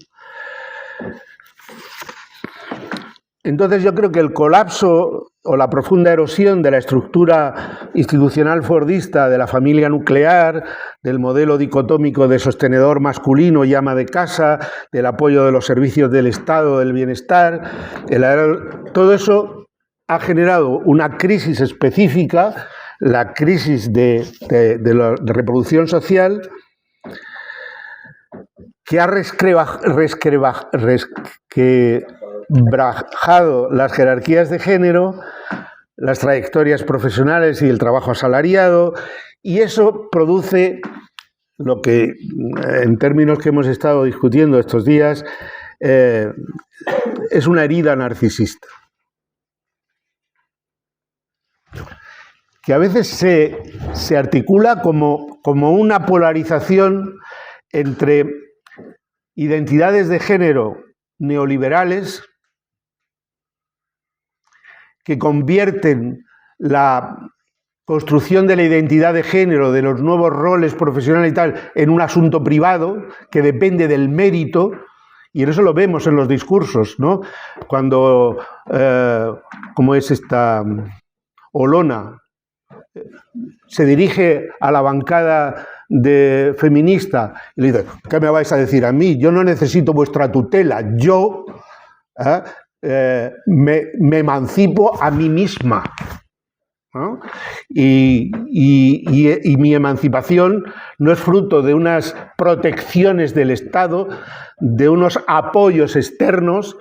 Entonces yo creo que el colapso o la profunda erosión de la estructura institucional fordista de la familia nuclear, del modelo dicotómico de sostenedor masculino y ama de casa, del apoyo de los servicios del Estado, del bienestar, todo eso ha generado una crisis específica, la crisis de reproducción social, que ha resquebrajado las jerarquías de género, las trayectorias profesionales y el trabajo asalariado, y eso produce lo que, en términos que hemos estado discutiendo estos días, es una herida narcisista, que a veces se articula como una polarización entre identidades de género neoliberales que convierten la construcción de la identidad de género, de los nuevos roles profesionales y tal, en un asunto privado que depende del mérito Y en eso lo vemos en los discursos, ¿no? Cuando, ¿cómo es esta? Olona se dirige a la bancada feminista y le dice: ¿qué me vais a decir a mí? Yo no necesito vuestra tutela, yo me emancipo a mí misma, ¿no? Y mi emancipación no es fruto de unas protecciones del Estado, de unos apoyos externos,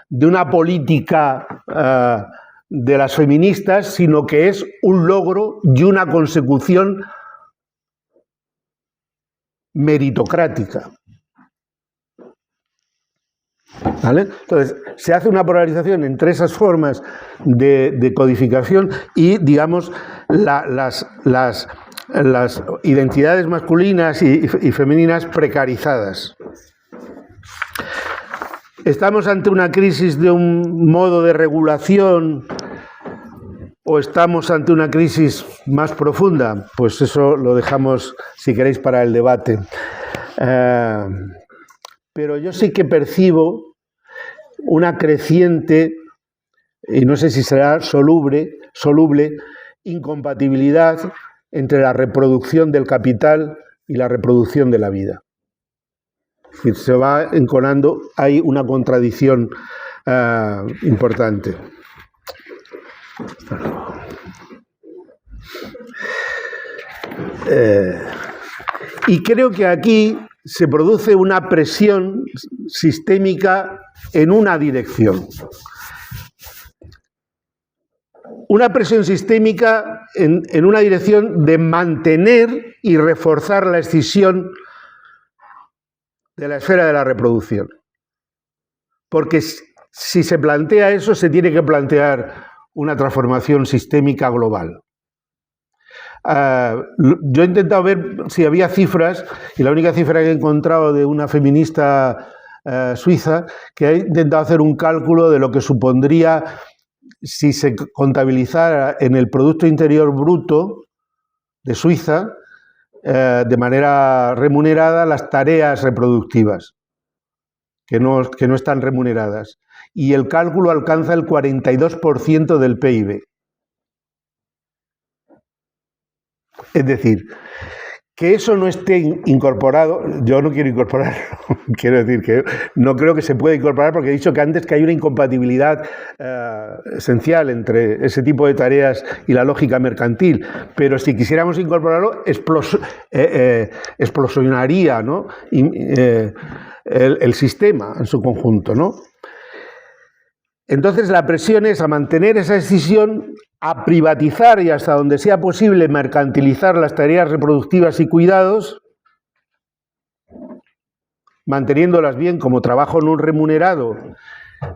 de una política de las feministas, sino que es un logro y una consecución meritocrática. ¿Vale? Entonces, se hace una polarización entre esas formas de codificación y, digamos, las identidades masculinas y femeninas precarizadas. ¿Estamos ante una crisis de un modo de regulación o estamos ante una crisis más profunda? Pues eso lo dejamos, si queréis, para el debate. Pero yo sí que percibo una creciente, y no sé si será soluble, incompatibilidad entre la reproducción del capital y la reproducción de la vida. Y se va enconando, hay una contradicción importante. Y creo que aquí se produce una presión sistémica en una dirección. Una presión sistémica en una dirección de mantener y reforzar la escisión de la esfera de la reproducción. Porque si se plantea eso, se tiene que plantear una transformación sistémica global. Yo he intentado ver si había cifras, y la única cifra que he encontrado de una feminista suiza, que ha intentado hacer un cálculo de lo que supondría si se contabilizara en el Producto Interior Bruto de Suiza, de manera remunerada, las tareas reproductivas, que no están remuneradas. Y el cálculo alcanza el 42% del PIB. Es decir, que eso no esté incorporado, yo no quiero incorporarlo, quiero decir que no creo que se pueda incorporar, porque he dicho que antes que hay una incompatibilidad esencial entre ese tipo de tareas y la lógica mercantil, pero si quisiéramos incorporarlo, explosionaría, ¿no? El sistema en su conjunto, ¿no? Entonces la presión es a mantener esa escisión, a privatizar y hasta donde sea posible mercantilizar las tareas reproductivas y cuidados, manteniéndolas bien como trabajo no remunerado,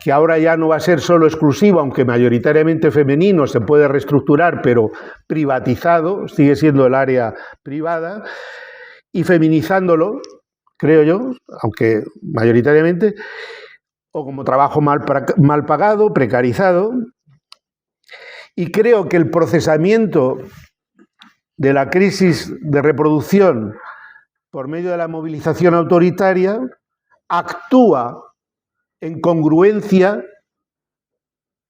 que ahora ya no va a ser solo exclusivo, aunque mayoritariamente femenino, se puede reestructurar, pero privatizado, sigue siendo el área privada, y feminizándolo, creo yo, aunque mayoritariamente, o como trabajo mal pagado, precarizado. Y creo que el procesamiento de la crisis de reproducción por medio de la movilización autoritaria actúa en congruencia,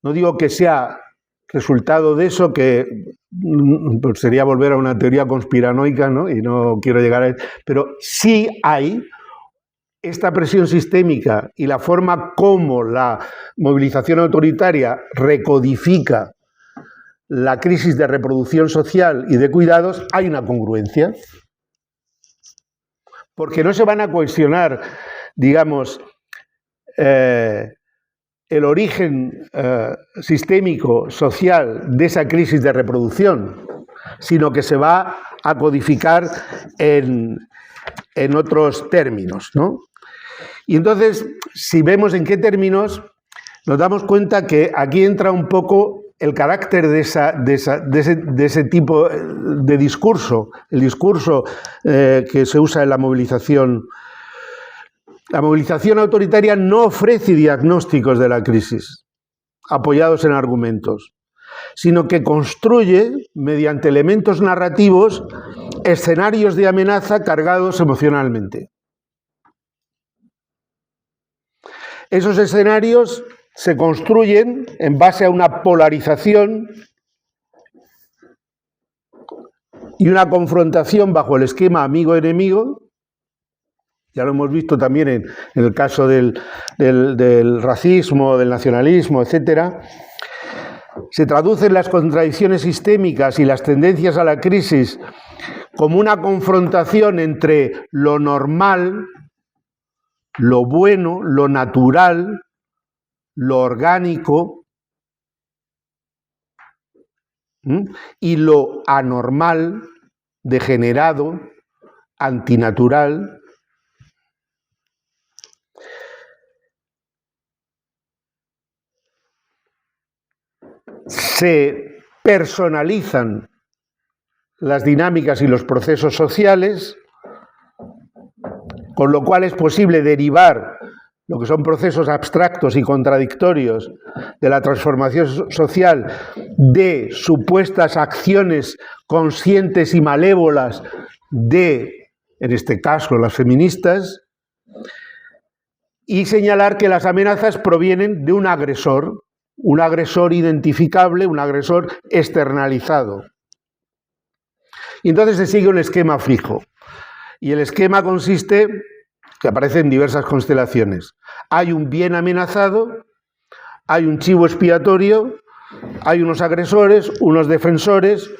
no digo que sea resultado de eso, que pues sería volver a una teoría conspiranoica, ¿no? Y no quiero llegar a eso, pero sí hay esta presión sistémica y la forma como la movilización autoritaria recodifica la crisis de reproducción social y de cuidados, hay una congruencia. Porque no se van a cuestionar, digamos, el origen sistémico, social de esa crisis de reproducción, sino que se va a codificar en otros términos, ¿no? Y entonces, si vemos en qué términos, nos damos cuenta que aquí entra un poco el carácter de ese tipo de discurso, el discurso que se usa en la movilización. La movilización autoritaria no ofrece diagnósticos de la crisis, apoyados en argumentos, sino que construye, mediante elementos narrativos, escenarios de amenaza cargados emocionalmente. Esos escenarios se construyen en base a una polarización y una confrontación bajo el esquema amigo-enemigo. Ya lo hemos visto también en el caso del racismo, del nacionalismo, etc. Se traducen las contradicciones sistémicas y las tendencias a la crisis como una confrontación entre lo normal, lo bueno, lo natural, lo orgánico y lo anormal, degenerado, antinatural. Se personalizan las dinámicas y los procesos sociales, con lo cual es posible derivar lo que son procesos abstractos y contradictorios de la transformación social de supuestas acciones conscientes y malévolas de, en este caso, las feministas, y señalar que las amenazas provienen de un agresor identificable, un agresor externalizado. Y entonces se sigue un esquema fijo. Y el esquema consiste, que aparece en diversas constelaciones. Hay un bien amenazado, hay un chivo expiatorio, hay unos agresores, unos defensores,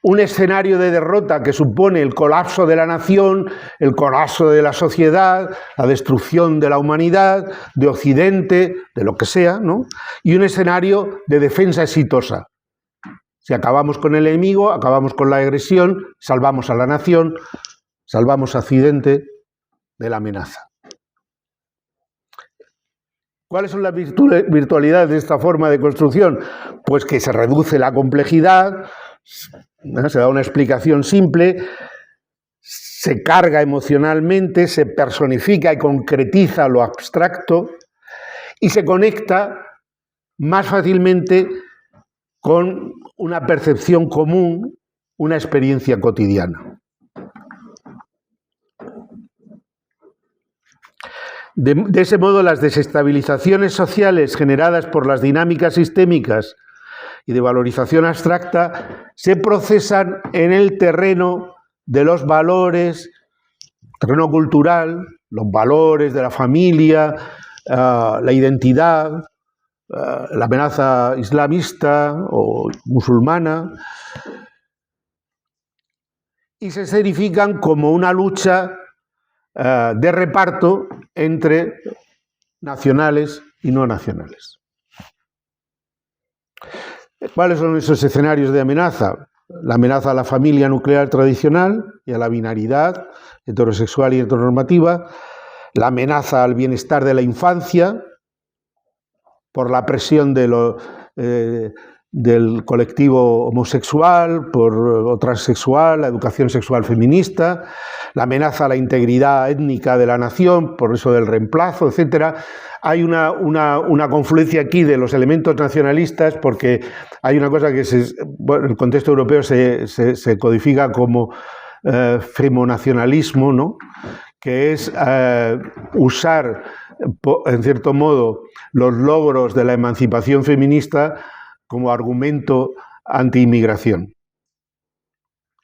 un escenario de derrota que supone el colapso de la nación, el colapso de la sociedad, la destrucción de la humanidad, de Occidente, de lo que sea, ¿no? Y un escenario de defensa exitosa. Si acabamos con el enemigo, acabamos con la agresión, salvamos a la nación, salvamos a Occidente de la amenaza. ¿Cuáles son las virtualidades de esta forma de construcción? Pues que se reduce la complejidad, se da una explicación simple, se carga emocionalmente, se personifica y concretiza lo abstracto y se conecta más fácilmente con una percepción común, una experiencia cotidiana. De ese modo, las desestabilizaciones sociales generadas por las dinámicas sistémicas y de valorización abstracta se procesan en el terreno de los valores, terreno cultural, los valores de la familia, la identidad, la amenaza islamista o musulmana, y se escenifican como una lucha de reparto entre nacionales y no nacionales. ¿Cuáles son esos escenarios de amenaza? La amenaza a la familia nuclear tradicional y a la binaridad heterosexual y heteronormativa, la amenaza al bienestar de la infancia por la presión de del colectivo homosexual, o transexual, la educación sexual feminista, la amenaza a la integridad étnica de la nación, por eso del reemplazo, etc. Hay una confluencia aquí de los elementos nacionalistas, porque hay una cosa que en el contexto europeo se codifica como femonacionalismo, ¿no? Que es usar, en cierto modo, los logros de la emancipación feminista como argumento anti-inmigración.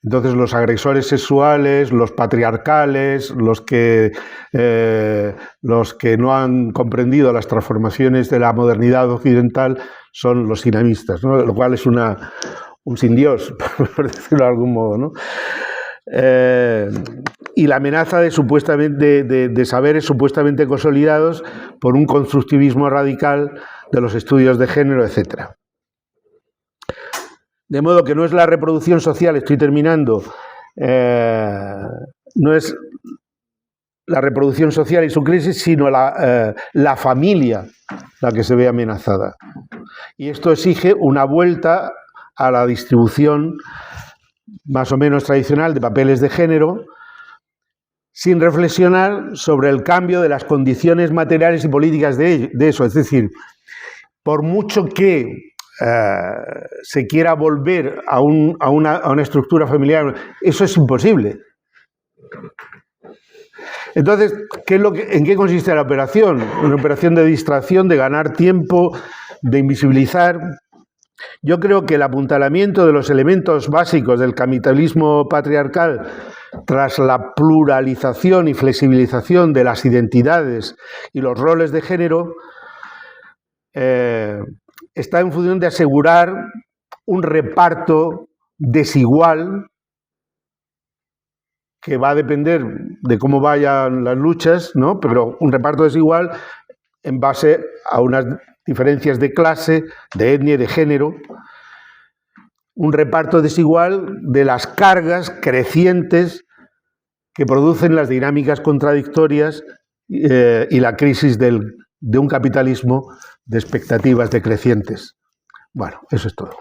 Entonces los agresores sexuales, los patriarcales, los que no han comprendido las transformaciones de la modernidad occidental son los islamistas, ¿no? Lo cual es un sin Dios, por decirlo de algún modo, ¿no? Y la amenaza de saberes supuestamente consolidados por un constructivismo radical de los estudios de género, etc. De modo que no es la reproducción social, estoy terminando, no es la reproducción social y su crisis, sino la familia la que se ve amenazada. Y esto exige una vuelta a la distribución más o menos tradicional de papeles de género, sin reflexionar sobre el cambio de las condiciones materiales y políticas de eso. Es decir, por mucho que se quiera volver a una estructura familiar, eso es imposible. Entonces, ¿en qué consiste la operación? Una operación de distracción, de ganar tiempo, de invisibilizar. Yo creo que el apuntalamiento de los elementos básicos del capitalismo patriarcal tras la pluralización y flexibilización de las identidades y los roles de género está en función de asegurar un reparto desigual que va a depender de cómo vayan las luchas, ¿no? Pero un reparto desigual en base a unas diferencias de clase, de etnia y de género, un reparto desigual de las cargas crecientes que producen las dinámicas contradictorias y la crisis de un capitalismo de expectativas decrecientes. Bueno, eso es todo.